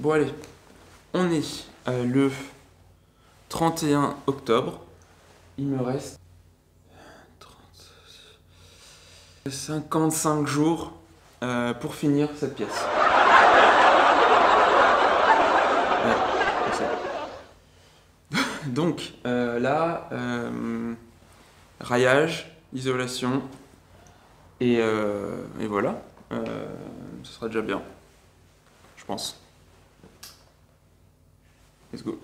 Bon allez, on est le 31 octobre. Il me reste 55 jours pour finir cette pièce. Ouais, c'est ça. Donc là, raillage, isolation, et voilà, ce sera déjà bien, je pense. Let's go.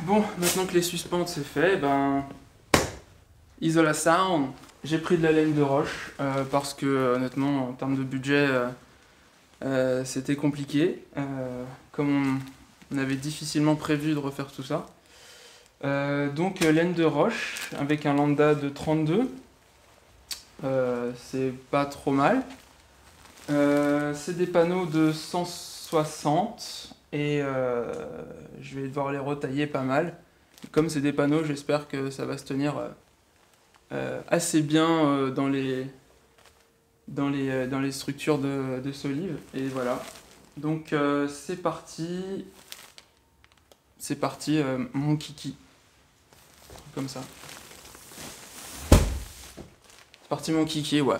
Bon, maintenant que les suspentes c'est fait, ben Isola Sound, j'ai pris de la laine de roche parce que honnêtement en termes de budget c'était compliqué, comme on avait difficilement prévu de refaire tout ça. Donc laine de roche avec un lambda de 32, c'est pas trop mal. C'est des panneaux de 160 et je vais devoir les retailler pas mal. Comme c'est des panneaux, j'espère que ça va se tenir assez bien dans les structures de solives. Et voilà. Donc c'est parti. C'est parti, mon kiki. Comme ça. C'est parti mon kiki, ouais.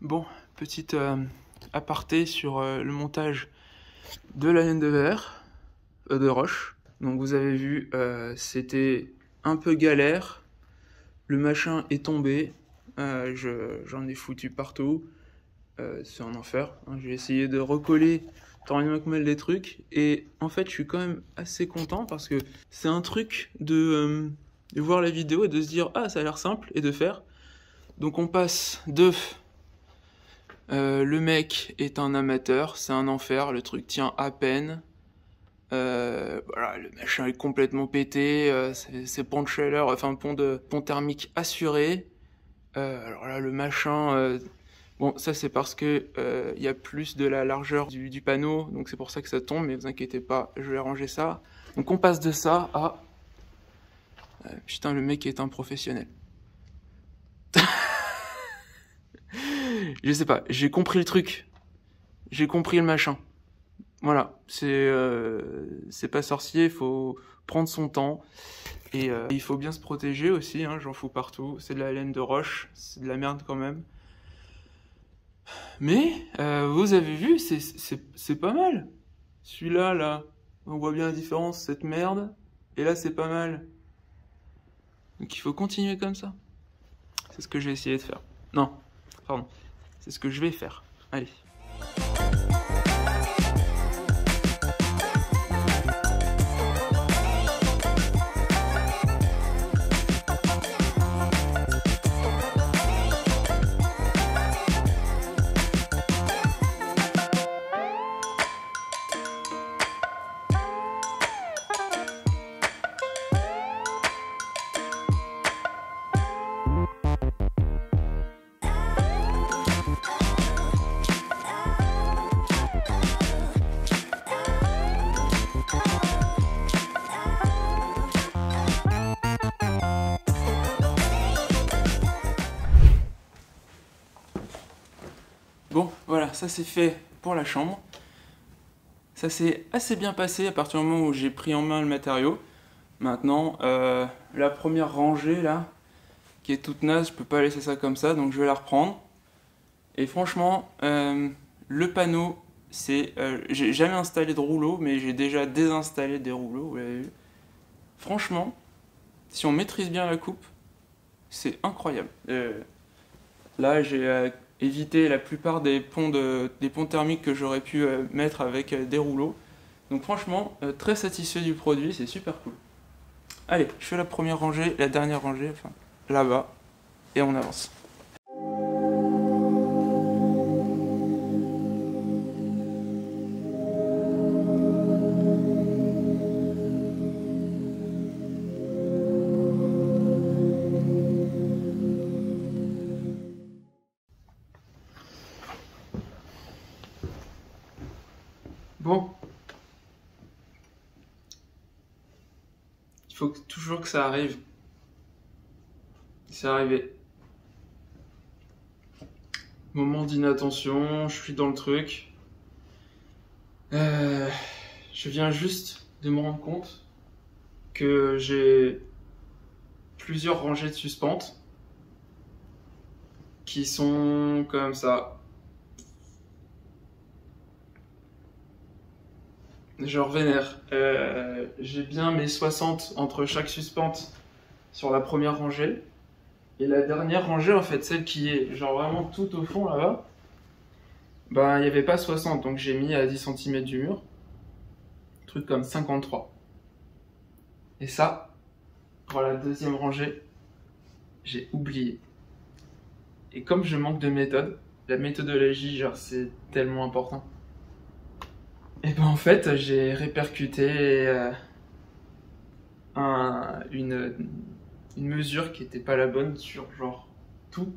Bon, petite aparté sur le montage de la laine de verre, de roche. Donc vous avez vu, c'était un peu galère. Le machin est tombé. J'en ai foutu partout. C'est un enfer. Hein. J'ai essayé de recoller tant bien que mal des trucs. Et en fait, je suis quand même assez content parce que c'est un truc de voir la vidéo et de se dire « Ah, ça a l'air simple » et de faire. Donc on passe de... le mec est un amateur, c'est un enfer, le truc tient à peine. Voilà, le machin est complètement pété, c'est pont de chaleur, enfin pont thermique assuré. Alors là, le machin, bon, ça c'est parce que y a plus de la largeur du panneau, donc c'est pour ça que ça tombe, mais vous inquiétez pas, je vais ranger ça. Donc on passe de ça à... putain, le mec est un professionnel. Je sais pas, j'ai compris le truc. J'ai compris le machin. Voilà, c'est pas sorcier, il faut prendre son temps. Et il faut bien se protéger aussi, hein, j'en fous partout. C'est de la laine de roche, c'est de la merde quand même. Mais, vous avez vu, c'est pas mal. Celui-là, là, on voit bien la différence, cette merde. Et là, c'est pas mal. Donc il faut continuer comme ça. C'est ce que j'ai essayé de faire. Non, pardon. C'est ce que je vais faire. Allez. Bon, voilà, ça c'est fait pour la chambre. Ça s'est assez bien passé à partir du moment où j'ai pris en main le matériau. Maintenant, la première rangée là, qui est toute naze, je peux pas laisser ça comme ça, donc je vais la reprendre. Et franchement, le panneau, j'ai jamais installé de rouleau, mais j'ai déjà désinstallé des rouleaux, vous l'avez vu. Franchement, si on maîtrise bien la coupe, c'est incroyable. Là, j'ai évité la plupart des ponts thermiques que j'aurais pu mettre avec des rouleaux. Donc franchement, très satisfait du produit, c'est super cool. Allez, je fais la première rangée, la dernière rangée, enfin là-bas, et on avance. Bon, il faut toujours que ça arrive. C'est arrivé. Moment d'inattention, je suis dans le truc. Je viens juste de me rendre compte que j'ai plusieurs rangées de suspentes qui sont comme ça. Genre vénère. J'ai bien mes 60 entre chaque suspente sur la première rangée. Et la dernière rangée, en fait, celle qui est genre vraiment tout au fond là-bas, ben il n'y avait pas 60, donc j'ai mis à 10 cm du mur. Truc comme 53. Et ça, pour la deuxième rangée, j'ai oublié. Et comme je manque de méthode, la méthodologie, genre c'est tellement important. Et ben en fait, j'ai répercuté une mesure qui était pas la bonne sur genre tout.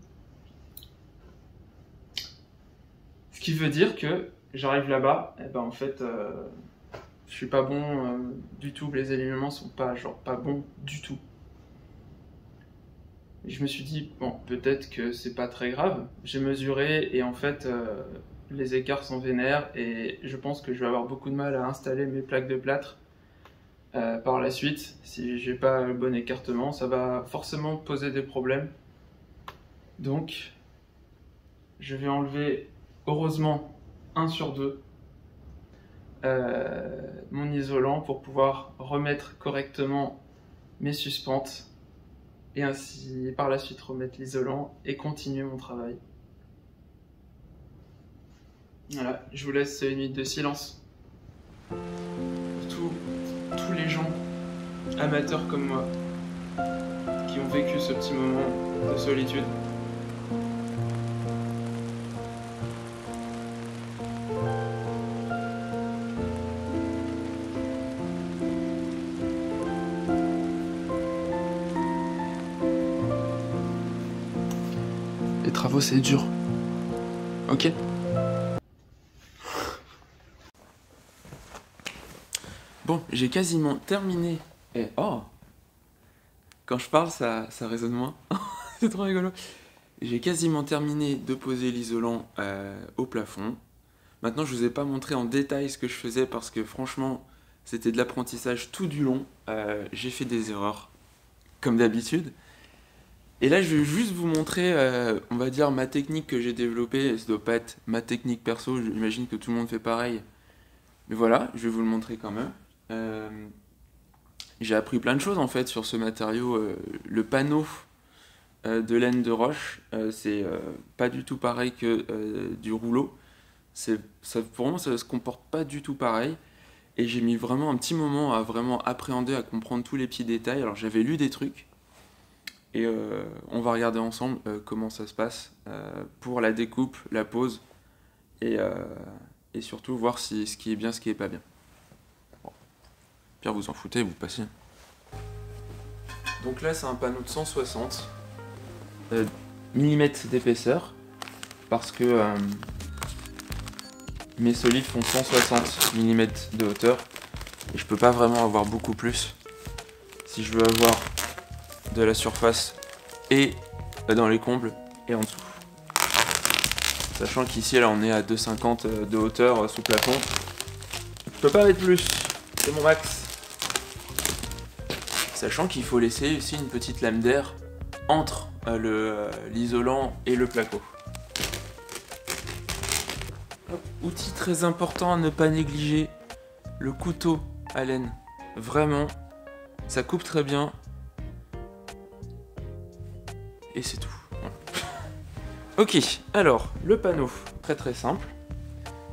Ce qui veut dire que j'arrive là-bas, et ben en fait, je suis pas bon du tout. Les alignements sont pas bons du tout. Et je me suis dit bon, peut-être que c'est pas très grave. J'ai mesuré et en fait, les écarts sont vénères et je pense que je vais avoir beaucoup de mal à installer mes plaques de plâtre. Par la suite, si j'ai pas le bon écartement, ça va forcément poser des problèmes. Donc, je vais enlever, heureusement, 1 sur 2 mon isolant pour pouvoir remettre correctement mes suspentes et ainsi par la suite remettre l'isolant et continuer mon travail. Voilà, je vous laisse une minute de silence. Pour tous les gens amateurs comme moi qui ont vécu ce petit moment de solitude. Les travaux c'est dur. Ok? Bon, j'ai quasiment terminé. Et oh! Quand je parle, ça résonne moins. C'est trop rigolo. J'ai quasiment terminé de poser l'isolant au plafond. Maintenant, je vous ai pas montré en détail ce que je faisais parce que franchement, c'était de l'apprentissage tout du long. J'ai fait des erreurs, comme d'habitude. Et là, je vais juste vous montrer, on va dire, ma technique que j'ai développée. Ça doit pas être ma technique perso, j'imagine que tout le monde fait pareil. Mais voilà, je vais vous le montrer quand même. J'ai appris plein de choses en fait sur ce matériau. Le panneau de laine de roche, c'est pas du tout pareil que du rouleau. Pour moi, ça se comporte pas du tout pareil. Et j'ai mis vraiment un petit moment à vraiment appréhender, à comprendre tous les petits détails. Alors j'avais lu des trucs, et on va regarder ensemble comment ça se passe pour la découpe, la pose, et surtout voir ce qui est bien, ce qui est pas bien. Bon. Pierre, vous en foutez, vous passez. Donc là, c'est un panneau de 160 mm d'épaisseur, parce que mes solides font 160 mm de hauteur, et je peux pas vraiment avoir beaucoup plus si je veux avoir de la surface et dans les combles et en dessous. Sachant qu'ici, là, on est à 2,50 de hauteur sous plafond. Je peux pas mettre plus, c'est mon max. Sachant qu'il faut laisser aussi une petite lame d'air entre l'isolant et le placo. Outil très important à ne pas négliger, le couteau à laine. Vraiment, ça coupe très bien. Et c'est tout. Voilà. Ok, alors, le panneau, très très simple.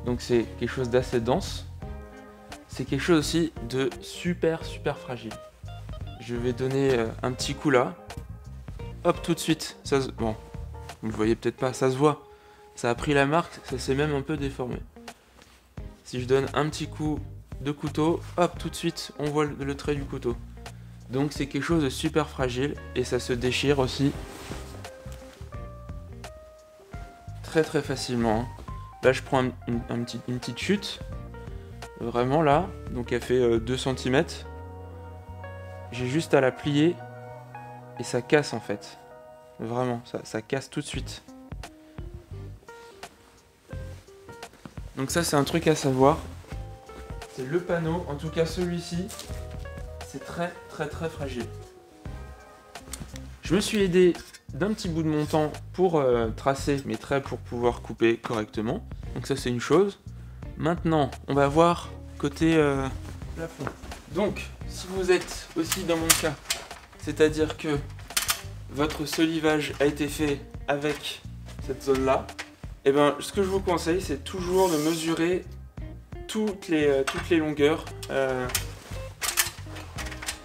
Donc c'est quelque chose d'assez dense. C'est quelque chose aussi de super fragile. Je vais donner un petit coup là. Hop, tout de suite. Bon, vous le voyez peut-être pas, ça se voit. Ça a pris la marque, ça s'est même un peu déformé. Si je donne un petit coup de couteau, hop, tout de suite, on voit le trait du couteau. Donc c'est quelque chose de super fragile et ça se déchire aussi très facilement. Là, je prends une petite chute, vraiment là, donc elle fait 2 cm. J'ai juste à la plier et ça casse en fait. Vraiment, ça casse tout de suite. Donc ça, c'est un truc à savoir. C'est le panneau, en tout cas celui-ci, c'est très fragile. Je me suis aidé d'un petit bout de mon temps pour tracer mes traits pour pouvoir couper correctement. Donc ça, c'est une chose. Maintenant, on va voir côté plafond. Donc, si vous êtes aussi dans mon cas, c'est-à-dire que votre solivage a été fait avec cette zone-là, et ben, ce que je vous conseille, c'est toujours de mesurer toutes les longueurs.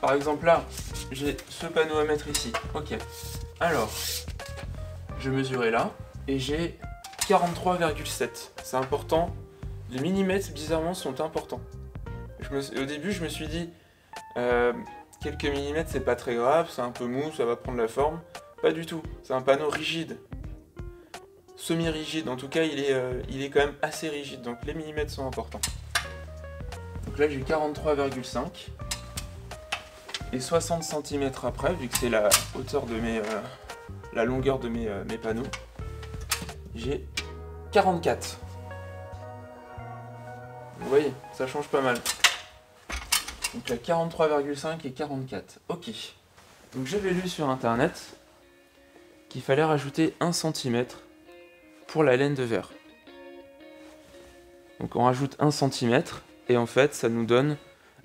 Par exemple, là, j'ai ce panneau à mettre ici. Ok. Alors, je mesurais là, et j'ai 43,7. C'est important. Les millimètres, bizarrement, sont importants. Au début, je me suis dit, quelques millimètres, c'est pas très grave, c'est un peu mou, ça va prendre la forme. Pas du tout. C'est un panneau rigide. Semi-rigide, en tout cas il est quand même assez rigide, donc les millimètres sont importants. Donc là j'ai 43,5 et 60 cm après, vu que c'est la hauteur de la longueur de mes panneaux, j'ai 44. Vous voyez, ça change pas mal. Donc là 43,5 et 44. Ok. Donc j'avais lu sur internet qu'il fallait rajouter 1 cm pour la laine de verre. Donc on rajoute 1 cm et en fait ça nous donne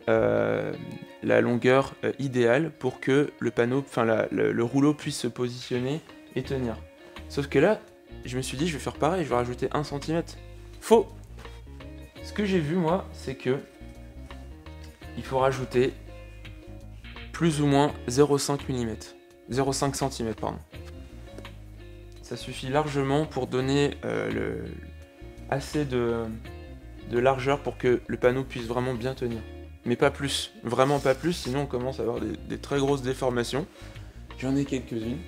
la longueur idéale pour que le panneau, le rouleau puisse se positionner et tenir. Sauf que là, je me suis dit je vais faire pareil, je vais rajouter 1 cm. Faux. Ce que j'ai vu moi, c'est que il faut rajouter plus ou moins 0,5 mm. 0,5 cm, pardon. Ça suffit largement pour donner assez de largeur pour que le panneau puisse vraiment bien tenir. Mais pas plus, vraiment pas plus, sinon on commence à avoir des très grosses déformations. J'en ai quelques-unes.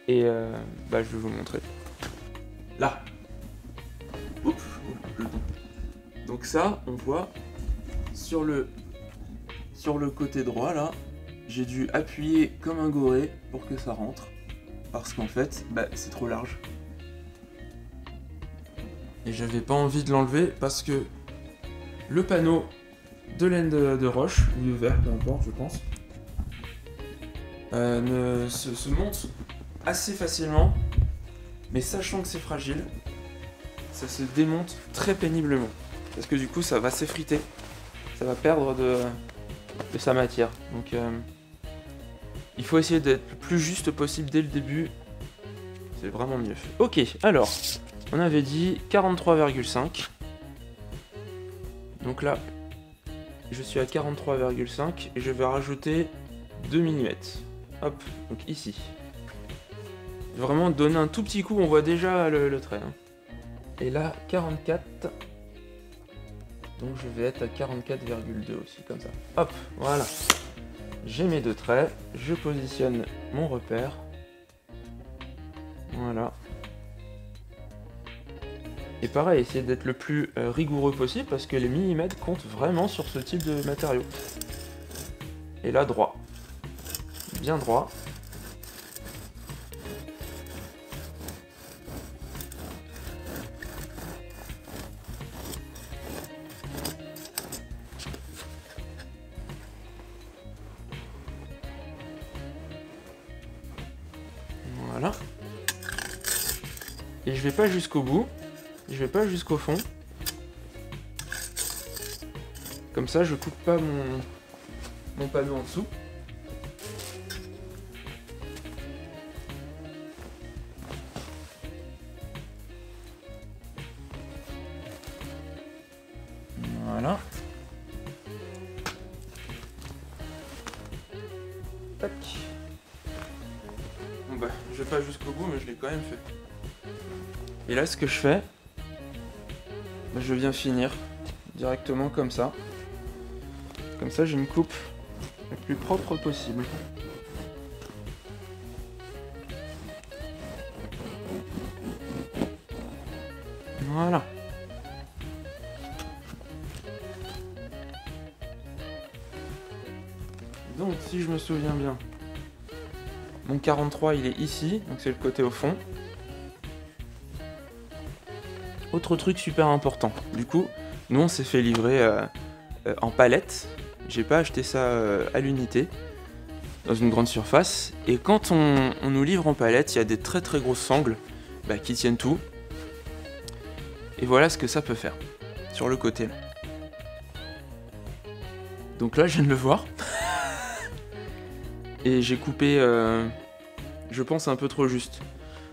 Et je vais vous montrer. Là. Oups. Donc ça, on voit sur le côté droit, là, j'ai dû appuyer comme un goré pour que ça rentre. Parce qu'en fait, c'est trop large. Et j'avais pas envie de l'enlever parce que le panneau de laine de roche, ou de verre, peu importe, je pense, se monte assez facilement, mais sachant que c'est fragile, ça se démonte très péniblement. Parce que du coup, ça va s'effriter, ça va perdre de sa matière. Donc, Il faut essayer d'être le plus juste possible dès le début. C'est vraiment mieux. Ok, alors, on avait dit 43,5. Donc là, je suis à 43,5 et je vais rajouter 2 mm. Hop, donc ici. Vraiment donner un tout petit coup, on voit déjà le trait. Hein. Et là, 44. Donc je vais être à 44,2 aussi, comme ça. Hop, voilà. J'ai mes 2 traits, je positionne mon repère. Voilà. Et pareil, essayez d'être le plus rigoureux possible parce que les millimètres comptent vraiment sur ce type de matériau. Et là, droit. Bien droit. Voilà. Et je vais pas jusqu'au bout. Je vais pas jusqu'au fond. Comme ça, je coupe pas mon panneau en dessous. Voilà. Tac. Bon bah, je vais pas jusqu'au bout, mais je l'ai quand même fait. Et là, ce que je fais, bah, je viens finir directement comme ça. Comme ça, j'ai une coupe la plus propre possible. Voilà. Donc, si je me souviens bien, mon 43, il est ici, donc c'est le côté au fond. Autre truc super important, du coup, nous on s'est fait livrer en palette. J'ai pas acheté ça à l'unité, dans une grande surface. Et quand on nous livre en palette, il y a des très très grosses sangles qui tiennent tout. Et voilà ce que ça peut faire, sur le côté là. Donc là, je viens de le voir. Et j'ai coupé, je pense, un peu trop juste.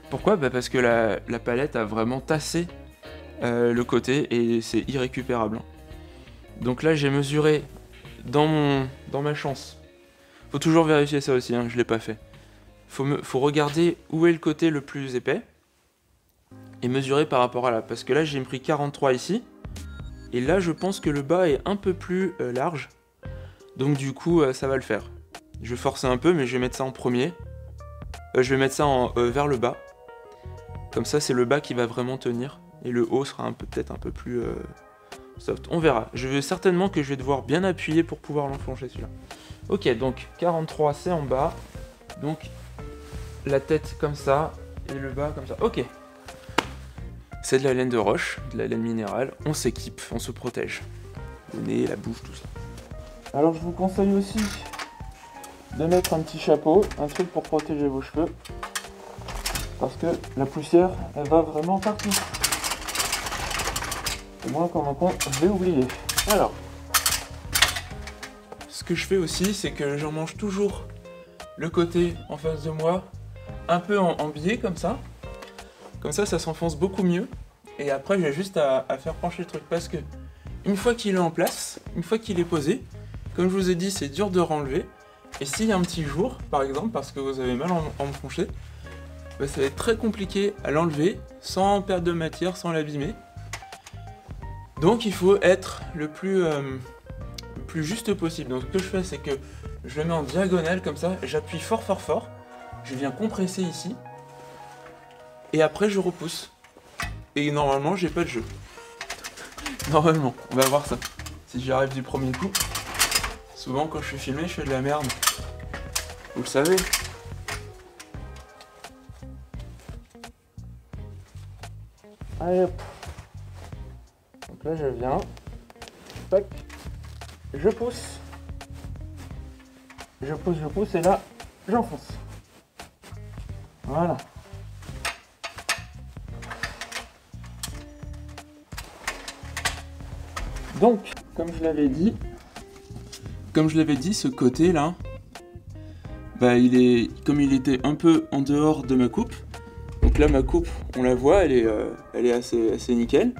Pourquoi ? Parce que la palette a vraiment tassé le côté et c'est irrécupérable. Donc là, j'ai mesuré dans ma chance. Faut toujours vérifier ça aussi, hein, je l'ai pas fait. Faut regarder où est le côté le plus épais et mesurer par rapport à là. Parce que là, j'ai pris 43 ici. Et là, je pense que le bas est un peu plus large. Donc du coup, ça va le faire. Je vais forcer un peu, mais je vais mettre ça en premier. Je vais mettre ça vers le bas. Comme ça, c'est le bas qui va vraiment tenir. Et le haut sera peut-être un peu plus soft. On verra. Je veux certainement que je vais devoir bien appuyer pour pouvoir l'enfoncer celui-là. Ok, donc 43, c'est en bas. Donc la tête comme ça. Et le bas comme ça. Ok. C'est de la laine de roche, de la laine minérale. On s'équipe, on se protège. Le nez, la bouche, tout ça. Alors je vous conseille aussi de mettre un petit chapeau, un truc pour protéger vos cheveux, parce que la poussière, elle va vraiment partout. Et moi, comme un con, je vais oublier. Alors, ce que je fais aussi, c'est que j'en mange toujours le côté en face de moi, un peu en biais comme ça. Comme ça s'enfonce beaucoup mieux. Et après, j'ai juste à faire pencher le truc, parce que une fois qu'il est en place, une fois qu'il est posé, comme je vous ai dit, c'est dur de renlever. Et s'il y a un petit jour, par exemple, parce que vous avez mal enfoncé, ça va être très compliqué à l'enlever, sans perdre de matière, sans l'abîmer. Donc il faut être le plus juste possible. Donc ce que je fais, c'est que je le mets en diagonale comme ça, j'appuie fort fort fort, je viens compresser ici, et après je repousse. Et normalement, j'ai pas de jeu. Normalement, on va voir ça. Si j'y arrive du premier coup. Souvent quand je suis filmé, je fais de la merde. Vous le savez. Allez hop. Donc là je viens. Tac. Je pousse. Je pousse et là, j'enfonce. Voilà. Donc, comme je l'avais dit, ce côté là, bah comme il était un peu en dehors de ma coupe. Donc là ma coupe, on la voit, elle est assez nickel.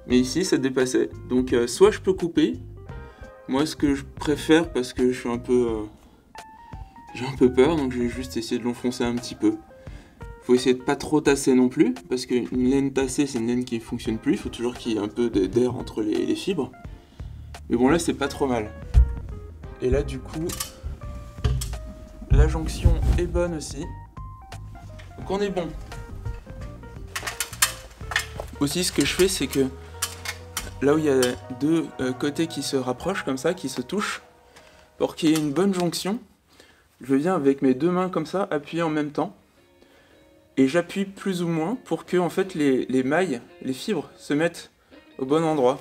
Mais ici ça dépassait. Donc soit je peux couper. Moi ce que je préfère, parce que je suis j'ai un peu peur, donc je vais juste essayer de l'enfoncer un petit peu. Faut essayer de pas trop tasser non plus, parce qu'une laine tassée c'est une laine qui fonctionne plus. Il faut toujours qu'il y ait un peu d'air entre les fibres. Mais bon là c'est pas trop mal. Et là du coup, la jonction est bonne aussi. Donc on est bon. Aussi ce que je fais, c'est que là où il y a deux côtés qui se rapprochent comme ça, qui se touchent, pour qu'il y ait une bonne jonction, je viens avec mes deux mains comme ça, appuyer en même temps. Et j'appuie plus ou moins pour que en fait, les mailles, les fibres se mettent au bon endroit.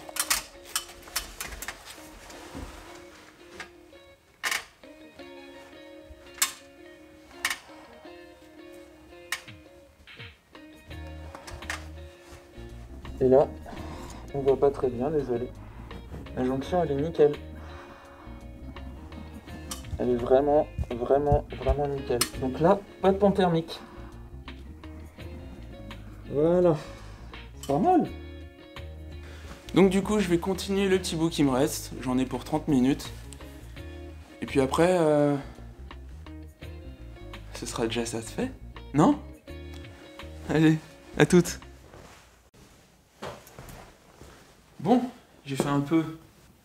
Et là, on voit pas très bien, désolé. La jonction, elle est nickel. Elle est vraiment nickel. Donc là, pas de pont thermique. Voilà. C'est pas mal. Donc du coup, je vais continuer le petit bout qui me reste. J'en ai pour 30 minutes. Et puis après, ce sera déjà ça de fait. Non? Allez, à toutes. Bon, j'ai fait un peu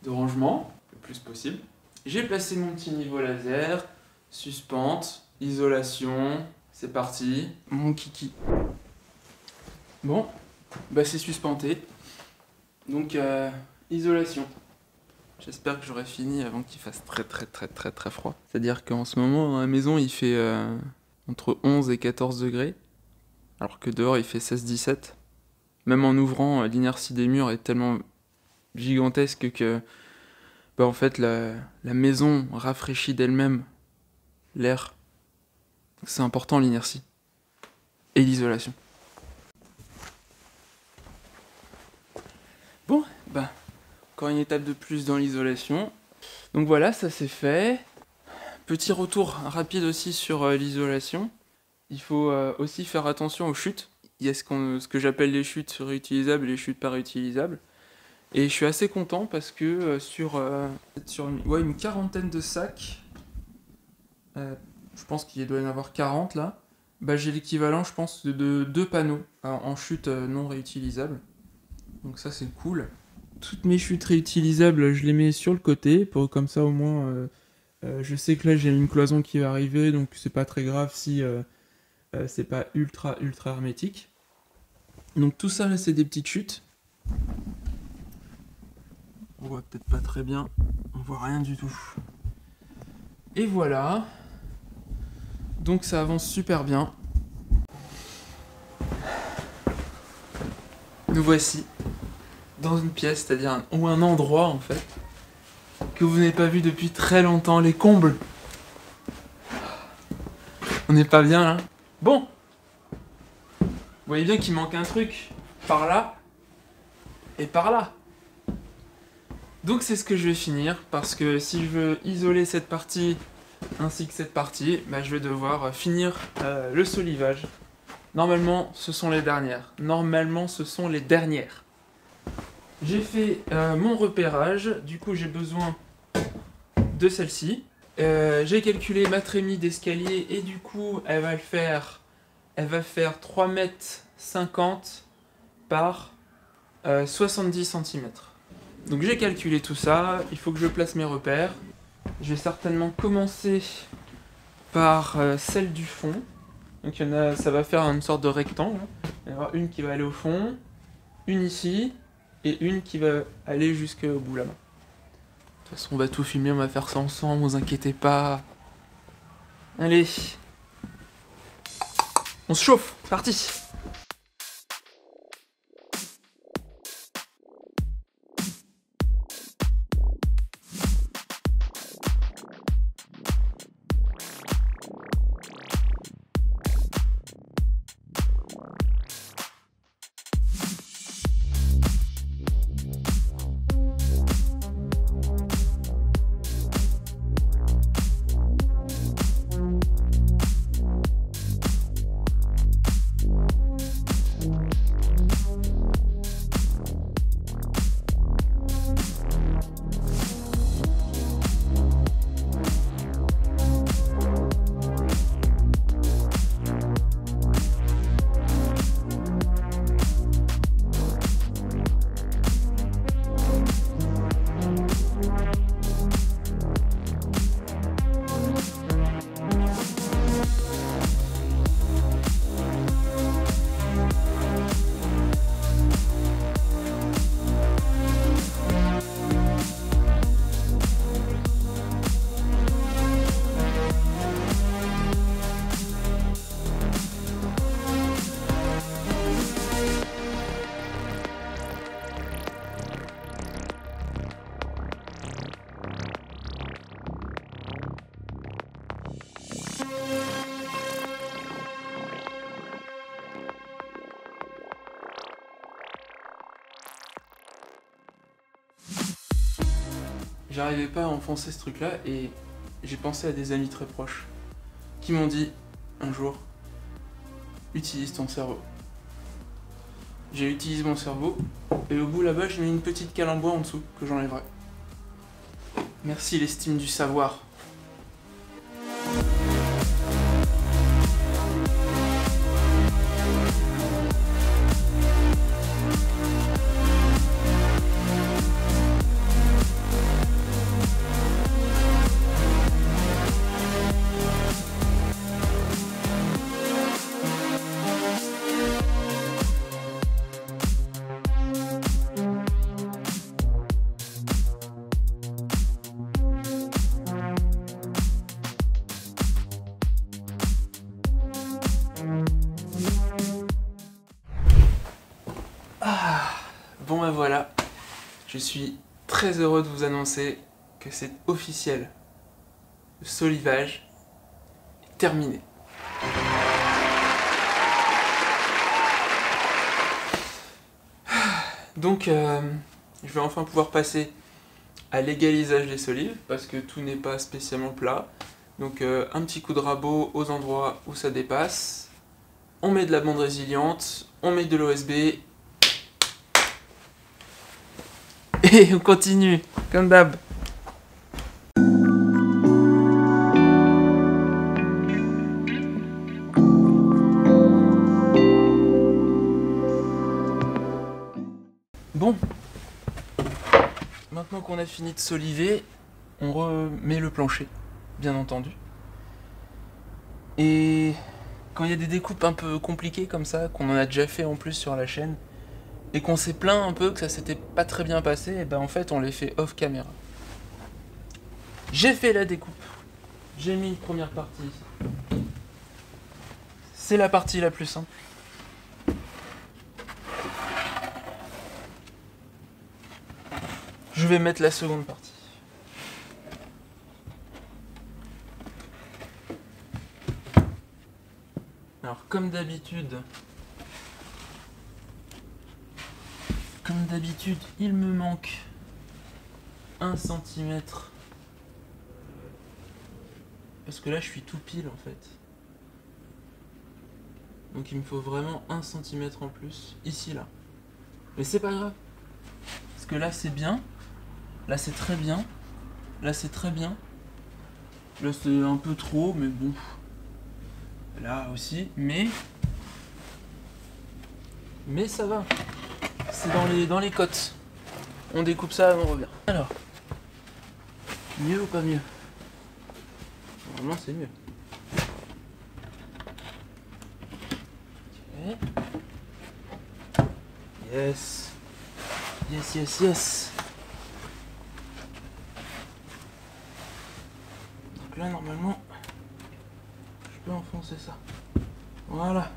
de rangement, le plus possible. J'ai placé mon petit niveau laser, suspente, isolation, c'est parti. Mon kiki. Bon, bah c'est suspenté. Donc, isolation. J'espère que j'aurai fini avant qu'il fasse très froid. C'est-à-dire qu'en ce moment, à la maison, il fait entre 11 et 14 degrés. Alors que dehors, il fait 16-17. Même en ouvrant, l'inertie des murs est tellement gigantesque que bah en fait la maison rafraîchit d'elle-même l'air. C'est important, l'inertie et l'isolation. Bon, bah encore une étape de plus dans l'isolation. Donc voilà, ça c'est fait. Petit retour rapide aussi sur l'isolation. Il faut aussi faire attention aux chutes. Il y a ce que j'appelle les chutes réutilisables et les chutes pas réutilisables. Et je suis assez content parce que sur une quarantaine de sacs, je pense qu'il doit y en avoir 40 là, bah, j'ai l'équivalent je pense de 2 panneaux en chute non réutilisables. Donc ça c'est cool. Toutes mes chutes réutilisables, je les mets sur le côté, comme ça au moins je sais que là j'ai une cloison qui va arriver, donc c'est pas très grave si c'est pas ultra hermétique. Donc tout ça là c'est des petites chutes. On voit peut-être pas très bien, on voit rien du tout. Et voilà. Donc ça avance super bien. Nous voici dans une pièce, c'est-à-dire un endroit en fait, que vous n'avez pas vu depuis très longtemps, les combles. On n'est pas bien là. Bon. Vous voyez bien qu'il manque un truc. Par là. Et par là. Donc c'est ce que je vais finir, parce que si je veux isoler cette partie ainsi que cette partie, bah, je vais devoir finir le solivage. Normalement, ce sont les dernières. J'ai fait mon repérage, du coup j'ai besoin de celle-ci. J'ai calculé ma trémie d'escalier et du coup elle va faire 3,50 m par 70 cm. Donc j'ai calculé tout ça, il faut que je place mes repères. Je vais certainement commencer par celle du fond. Donc ça va faire une sorte de rectangle. Il y en aura une qui va aller au fond, une ici, et une qui va aller jusqu'au bout là-bas. De toute façon on va tout filmer, on va faire ça ensemble, vous inquiétez pas. Allez. On se chauffe, c'est parti. j'arrivais pas à enfoncer ce truc-là et j'ai pensé à des amis très proches qui m'ont dit un jour, utilise ton cerveau. J'ai utilisé mon cerveau et au bout là-bas j'ai mis une petite cale en bois en dessous que j'enlèverai. Merci l'estime du savoir. Bon ben voilà, je suis très heureux de vous annoncer que c'est officiel. Le solivage est terminé. Donc je vais enfin pouvoir passer à l'égalisage des solives parce que tout n'est pas spécialement plat. Donc un petit coup de rabot aux endroits où ça dépasse. On met de la bande résiliente, on met de l'OSB. Et on continue, comme d'hab. Bon, maintenant qu'on a fini de soliver, on remet le plancher, bien entendu. Et quand il y a des découpes un peu compliquées comme ça, qu'on en a déjà fait en plus sur la chaîne, et qu'on s'est plaint un peu que ça s'était pas très bien passé, et ben en fait on les fait off caméra. J'ai fait la découpe. J'ai mis une première partie. C'est la partie la plus simple. Je vais mettre la seconde partie. Alors comme d'habitude, il me manque 1 cm. Parce que là, je suis tout pile en fait. Donc il me faut vraiment 1 cm en plus, ici, là. Mais c'est pas grave. Parce que là, c'est bien. Là, c'est très bien. Là, c'est très bien. Là, c'est un peu trop, mais bon. Là aussi, mais ça va. C'est dans les côtes. On découpe ça, on revient. Alors, mieux ou pas mieux? Normalement, c'est mieux. Ok. Yes. Yes, yes, yes. Donc là, normalement, je peux enfoncer ça. Voilà.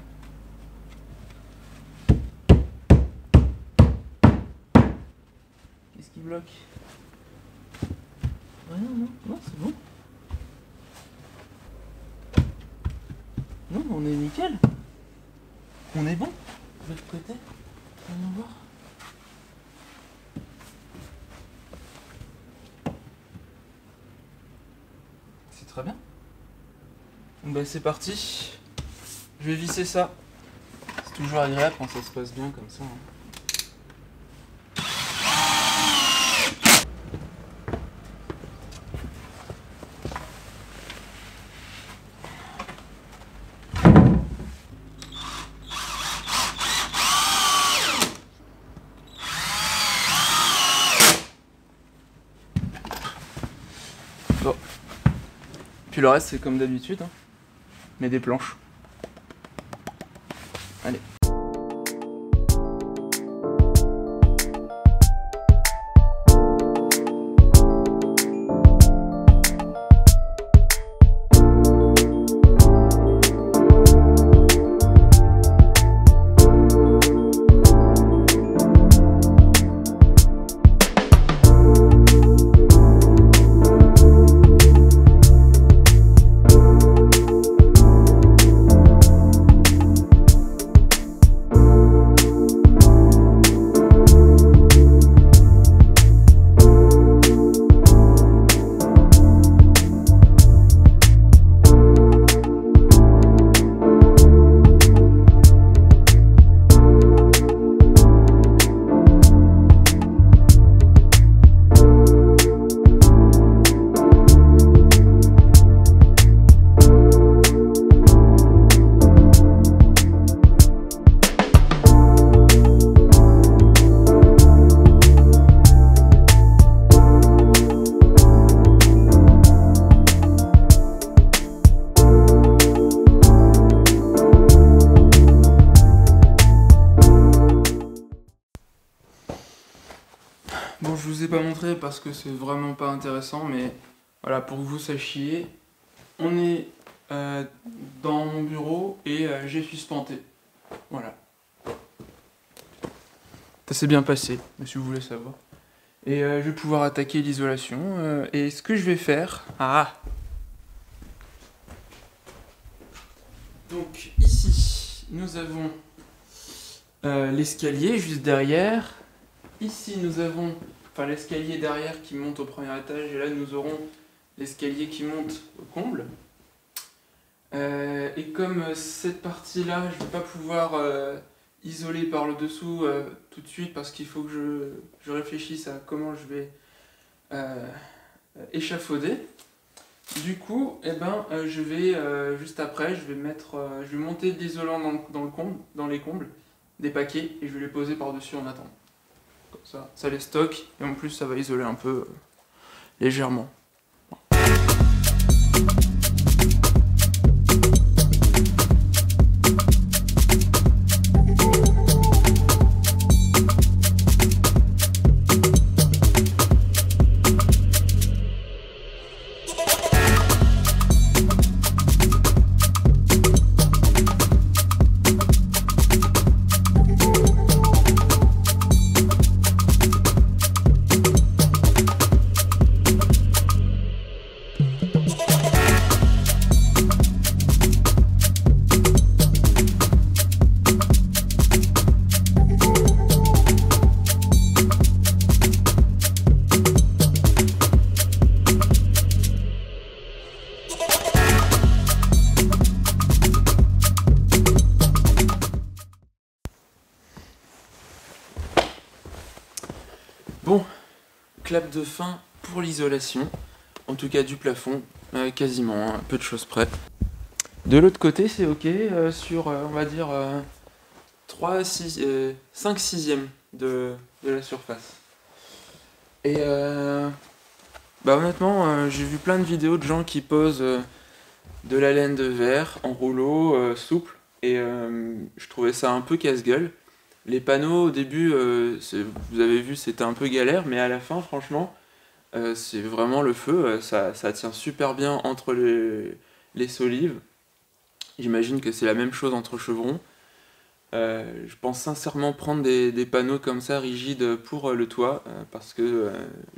Qu'est-ce qui bloque? Ah non, c'est bon. Non, on est nickel. On est bon. Je vais te prêter. Viens voir. C'est très bien. Donc bah c'est parti. Je vais visser ça. C'est toujours agréable quand ça se passe bien comme ça. Bon. Puis le reste c'est comme d'habitude, hein. Mais des planches. Allez. Bon, je vous ai pas montré parce que c'est vraiment pas intéressant, mais voilà, pour que vous sachiez, on est dans mon bureau et j'ai suspenté. Voilà. Ça s'est bien passé, si vous voulez savoir. Et je vais pouvoir attaquer l'isolation. Et ce que je vais faire... Ah! Donc ici, nous avons l'escalier juste derrière. Ici, nous avons l'escalier derrière qui monte au premier étage. Et là, nous aurons l'escalier qui monte au comble. Et comme cette partie-là, je ne vais pas pouvoir isoler par le dessous tout de suite parce qu'il faut que je réfléchisse à comment je vais échafauder. Du coup, je vais juste après, je vais monter de l'isolant dans les combles, des paquets, et je vais les poser par-dessus en attendant. Comme ça les stocke, et en plus ça va isoler un peu légèrement. Bon, clap de fin pour l'isolation, en tout cas du plafond, quasiment, peu de choses près. De l'autre côté, c'est ok, sur, on va dire, 5 sixièmes de la surface. Et honnêtement, j'ai vu plein de vidéos de gens qui posent de la laine de verre en rouleau, souple, et je trouvais ça un peu casse-gueule. Les panneaux au début, vous avez vu, c'était un peu galère, mais à la fin, franchement, c'est vraiment le feu. Ça tient super bien entre les solives. J'imagine que c'est la même chose entre chevrons. Je pense sincèrement prendre des panneaux comme ça, rigides, pour le toit, parce que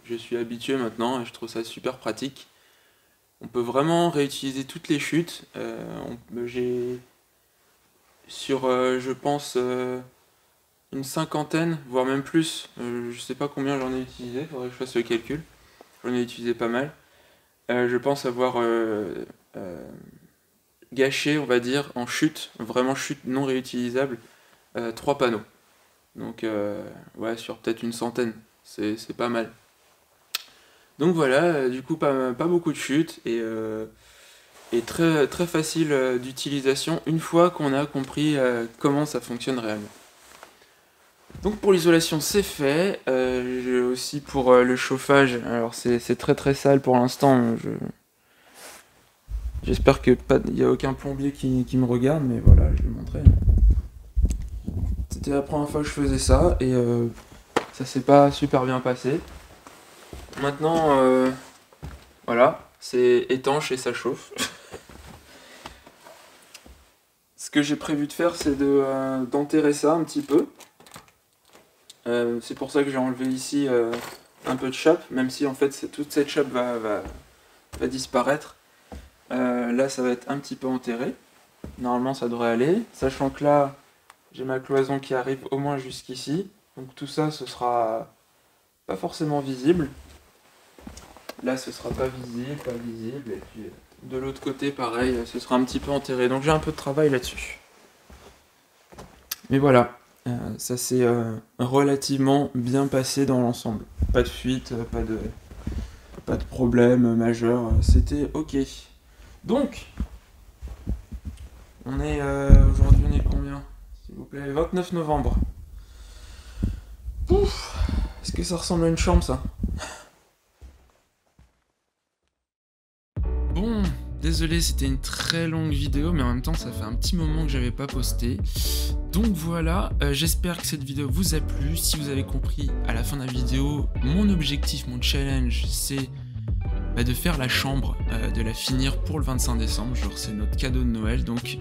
je suis habitué maintenant et je trouve ça super pratique. On peut vraiment réutiliser toutes les chutes. J'ai sur, je pense... une cinquantaine, voire même plus, je sais pas combien j'en ai utilisé, faudrait que je fasse le calcul, j'en ai utilisé pas mal. Je pense avoir gâché, on va dire, en chute, vraiment chute non réutilisable, 3 panneaux. Donc ouais, sur peut-être une centaine, c'est pas mal. Donc voilà, du coup pas beaucoup de chutes et très, très facile d'utilisation une fois qu'on a compris comment ça fonctionne réellement. Donc pour l'isolation c'est fait, j'ai aussi pour le chauffage, alors c'est très très sale pour l'instant, j'espère qu'il n'y a aucun plombier qui me regarde, mais voilà, je vais le montrer. C'était la première fois que je faisais ça, et ça s'est pas super bien passé. Maintenant, voilà, c'est étanche et ça chauffe. Ce que j'ai prévu de faire, c'est d'enterrer ça un petit peu. C'est pour ça que j'ai enlevé ici un peu de chape, même si en fait toute cette chape va disparaître. Là ça va être un petit peu enterré. Normalement ça devrait aller. Sachant que là j'ai ma cloison qui arrive au moins jusqu'ici. Donc tout ça ce sera pas forcément visible. Là ce sera pas visible. Et puis de l'autre côté pareil, ce sera un petit peu enterré. Donc j'ai un peu de travail là-dessus. Mais voilà. Ça s'est relativement bien passé dans l'ensemble. Pas de fuite, pas de problème majeur, c'était ok. Donc, on est aujourd'hui, on est combien, s'il vous plaît, 29 novembre. Ouf, est-ce que ça ressemble à une chambre, ça? Bon, désolé, c'était une très longue vidéo, mais en même temps, ça fait un petit moment que j'avais pas posté. Donc voilà, j'espère que cette vidéo vous a plu. Si vous avez compris à la fin de la vidéo, mon objectif, mon challenge, c'est de faire la chambre, de la finir pour le 25 décembre, genre c'est notre cadeau de Noël, donc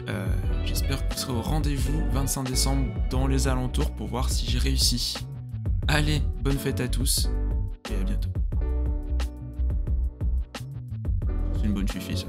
j'espère que vous serez au rendez-vous 25 décembre dans les alentours pour voir si j'ai réussi. Allez, bonne fête à tous, et à bientôt. C'est une bonne suffit ça.